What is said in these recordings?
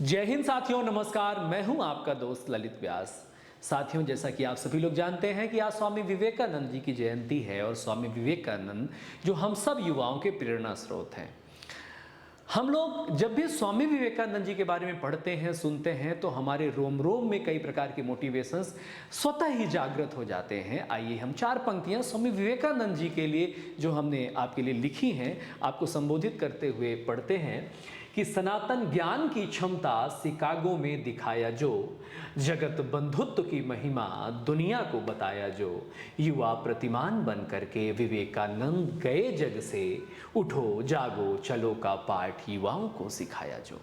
जय हिंद साथियों, नमस्कार। मैं हूं आपका दोस्त ललित व्यास। साथियों, जैसा कि आप सभी लोग जानते हैं कि आज स्वामी विवेकानंद जी की जयंती है और स्वामी विवेकानंद जो हम सब युवाओं के प्रेरणा स्रोत हैं। हम लोग जब भी स्वामी विवेकानंद जी के बारे में पढ़ते हैं, सुनते हैं, तो हमारे रोम रोम में कई प्रकार के मोटिवेशंस स्वतः ही जागृत हो जाते हैं। आइए हम चार पंक्तियां स्वामी विवेकानंद जी के लिए जो हमने आपके लिए लिखी हैं, आपको संबोधित करते हुए पढ़ते हैं कि सनातन ज्ञान की क्षमता शिकागो में दिखाया जो, जगत बंधुत्व की महिमा दुनिया को बताया जो, युवा प्रतिमान बन करके विवेकानंद गए जग से, उठो जागो चलो का पाठ युवाओं को सिखाया जो।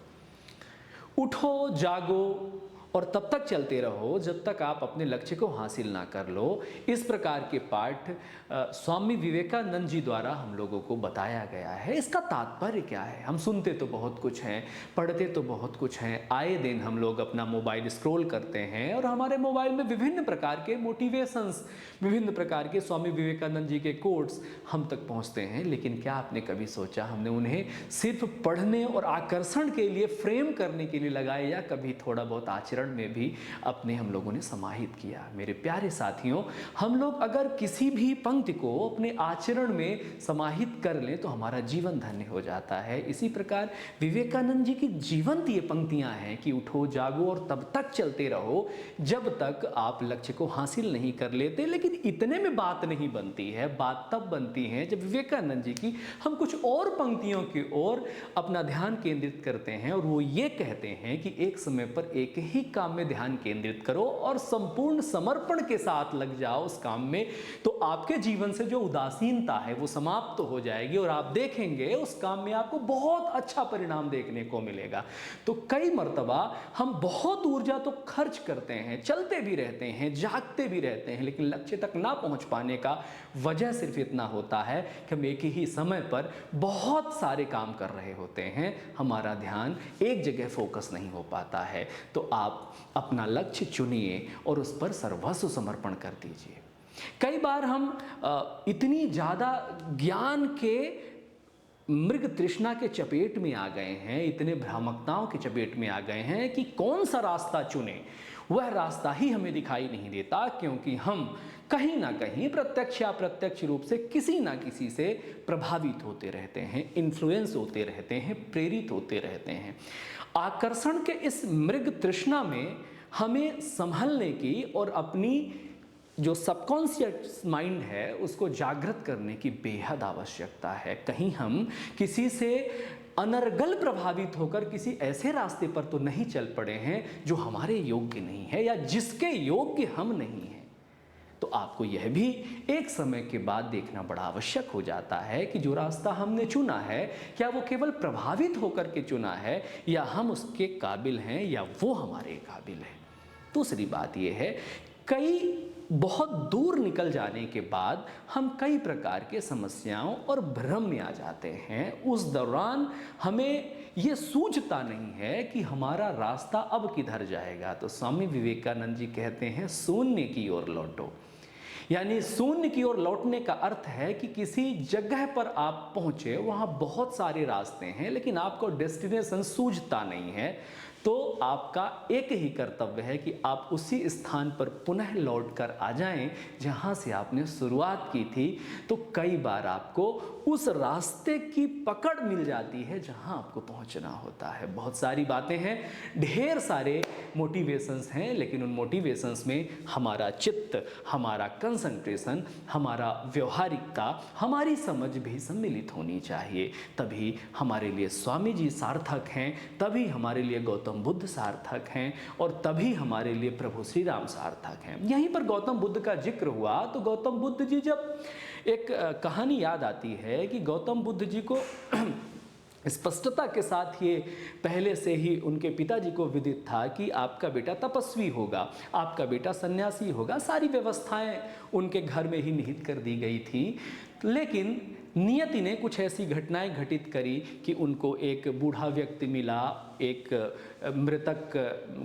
उठो जागो और तब तक चलते रहो जब तक आप अपने लक्ष्य को हासिल ना कर लो। इस प्रकार के पाठ स्वामी विवेकानंद जी द्वारा हम लोगों को बताया गया है। इसका तात्पर्य क्या है? हम सुनते तो बहुत कुछ हैं, पढ़ते तो बहुत कुछ हैं। आए दिन हम लोग अपना मोबाइल स्क्रॉल करते हैं और हमारे मोबाइल में विभिन्न प्रकार के मोटिवेशंस, विभिन्न प्रकार के स्वामी विवेकानंद जी के कोट्स हम तक पहुंचते हैं। लेकिन क्या आपने कभी सोचा हमने उन्हें सिर्फ पढ़ने और आकर्षण के लिए, फ्रेम करने के लिए लगाए, या कभी थोड़ा बहुत आचरण में भी अपने हम लोगों ने समाहित किया? मेरे प्यारे साथियों, हम लोग अगर किसी भी पंक्ति को अपने आचरण में समाहित कर लें तो हमारा जीवन धन्य हो जाता है। इसी प्रकार विवेकानंद जी की जीवंत ये पंक्तियां हैं कि उठो जागो और तब तक चलते रहो जब तक आप लक्ष्य को हासिल नहीं कर लेते। लेकिन इतने में बात नहीं बनती है, बात तब बनती है जब विवेकानंद जी की हम कुछ और पंक्तियों की ओर अपना ध्यान केंद्रित करते हैं और वो ये कहते हैं कि एक समय पर एक ही काम में ध्यान केंद्रित करो और संपूर्ण समर्पण के साथ लग जाओ उस काम में, तो आपके जीवन से जो उदासीनता है वो समाप्त हो जाएगी और आप देखेंगे उस काम में आपको बहुत अच्छा परिणाम देखने को मिलेगा। तो कई मर्तबा हम बहुत ऊर्जा तो खर्च करते हैं, चलते भी रहते हैं, जागते भी रहते हैं, लेकिन लक्ष्य तक ना पहुंच पाने का वजह सिर्फ इतना होता है कि हम एक ही समय पर बहुत सारे काम कर रहे होते हैं, हमारा ध्यान एक जगह फोकस नहीं हो पाता है। तो आप अपना लक्ष्य चुनिए और उस पर सर्वस्व समर्पण कर दीजिए। कई बार हम इतनी ज़्यादा ज्ञान के मृग तृष्णा के चपेट में आ गए हैं, इतने भ्रामकताओं के चपेट में आ गए हैं कि कौन सा रास्ता चुने वह रास्ता ही हमें दिखाई नहीं देता, क्योंकि हम कहीं ना कहीं प्रत्यक्ष या अप्रत्यक्ष रूप से किसी ना किसी से प्रभावित होते रहते हैं, इन्फ्लुएंस होते रहते हैं, प्रेरित होते रहते हैं। आकर्षण के इस मृग तृष्णा में हमें संभलने की और अपनी जो सबकॉन्शियस माइंड है उसको जागृत करने की बेहद आवश्यकता है। कहीं हम किसी से अनर्गल प्रभावित होकर किसी ऐसे रास्ते पर तो नहीं चल पड़े हैं जो हमारे योग्य नहीं है या जिसके योग्य हम नहीं हैं। तो आपको यह भी एक समय के बाद देखना बड़ा आवश्यक हो जाता है कि जो रास्ता हमने चुना है, क्या वो केवल प्रभावित होकर के चुना है या हम उसके काबिल हैं या वो हमारे काबिल है। दूसरी बात यह है, कई बहुत दूर निकल जाने के बाद हम कई प्रकार के समस्याओं और भ्रम में आ जाते हैं। उस दौरान हमें ये सूझता नहीं है कि हमारा रास्ता अब किधर जाएगा। तो स्वामी विवेकानंद जी कहते हैं, शून्य की ओर लौटो। यानी शून्य की ओर लौटने का अर्थ है कि किसी जगह पर आप पहुंचे, वहां बहुत सारे रास्ते हैं लेकिन आपको डेस्टिनेशन सूझता नहीं है, तो आपका एक ही कर्तव्य है कि आप उसी स्थान पर पुनः लौट कर आ जाएं जहां से आपने शुरुआत की थी। तो कई बार आपको उस रास्ते की पकड़ मिल जाती है जहां आपको पहुंचना होता है। बहुत सारी बातें हैं, ढेर सारे मोटिवेशंस हैं, लेकिन उन मोटिवेशंस में हमारा चित्त, हमारा कंसंट्रेशन, हमारा व्यवहारिकता, हमारी समझ भी सम्मिलित होनी चाहिए। तभी हमारे लिए स्वामी जी सार्थक हैं, तभी हमारे लिए गौतम बुद्ध सार्थक हैं और तभी हमारे लिए प्रभु श्री राम सार्थक हैं। यहीं पर गौतम बुद्ध का जिक्र हुआ तो गौतम बुद्ध जी, जब एक कहानी याद आती है कि गौतम बुद्ध जी को स्पष्टता के साथ ये पहले से ही उनके पिताजी को विदित था कि आपका बेटा तपस्वी होगा, आपका बेटा सन्यासी होगा। सारी व्यवस्थाएं उनके घर में ही निहित कर दी गई थी। लेकिन नियति ने कुछ ऐसी घटनाएं घटित करी कि उनको एक बूढ़ा व्यक्ति मिला, एक मृतक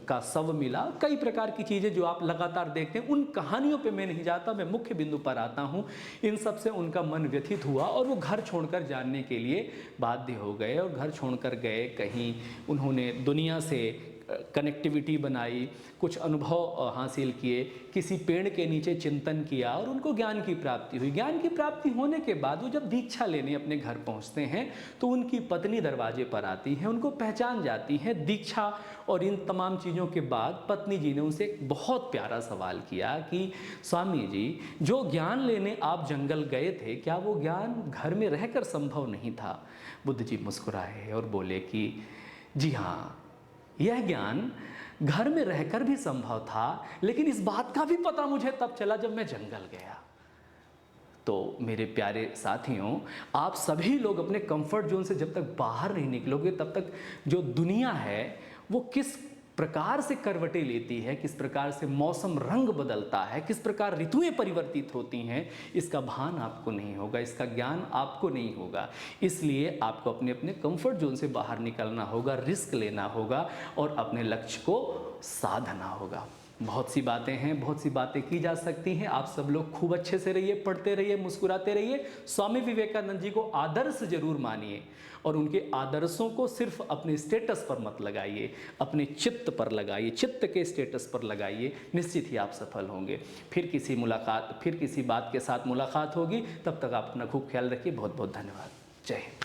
का शव मिला, कई प्रकार की चीज़ें जो आप लगातार देखते हैं। उन कहानियों पे मैं नहीं जाता, मैं मुख्य बिंदु पर आता हूँ। इन सब से उनका मन व्यथित हुआ और वो घर छोड़कर जाने के लिए बाध्य हो गए और घर छोड़कर गए। कहीं उन्होंने दुनिया से कनेक्टिविटी बनाई, कुछ अनुभव हासिल किए, किसी पेड़ के नीचे चिंतन किया और उनको ज्ञान की प्राप्ति हुई। ज्ञान की प्राप्ति होने के बाद वो जब दीक्षा लेने अपने घर पहुंचते हैं तो उनकी पत्नी दरवाजे पर आती है, उनको पहचान जाती है। दीक्षा और इन तमाम चीज़ों के बाद पत्नी जी ने उनसे एक बहुत प्यारा सवाल किया कि स्वामी जी, जो ज्ञान लेने आप जंगल गए थे, क्या वो ज्ञान घर में रहकर संभव नहीं था? बुद्ध जी मुस्कुराए और बोले कि जी हाँ, यह ज्ञान घर में रहकर भी संभव था, लेकिन इस बात का भी पता मुझे तब चला जब मैं जंगल गया। तो मेरे प्यारे साथियों, आप सभी लोग अपने कंफर्ट जोन से जब तक बाहर नहीं निकलोगे तब तक जो दुनिया है वो किस प्रकार से करवटें लेती है, किस प्रकार से मौसम रंग बदलता है, किस प्रकार ऋतुएं परिवर्तित होती हैं, इसका भान आपको नहीं होगा, इसका ज्ञान आपको नहीं होगा। इसलिए आपको अपने अपने कंफर्ट जोन से बाहर निकलना होगा, रिस्क लेना होगा और अपने लक्ष्य को साधना होगा। बहुत सी बातें हैं, बहुत सी बातें की जा सकती हैं। आप सब लोग खूब अच्छे से रहिए, पढ़ते रहिए, मुस्कुराते रहिए। स्वामी विवेकानंद जी को आदर्श जरूर मानिए और उनके आदर्शों को सिर्फ अपने स्टेटस पर मत लगाइए, अपने चित्त पर लगाइए, चित्त के स्टेटस पर लगाइए। निश्चित ही आप सफल होंगे। फिर किसी बात के साथ मुलाकात होगी। तब तक आप अपना खूब ख्याल रखिए। बहुत बहुत धन्यवाद। जय हिंद।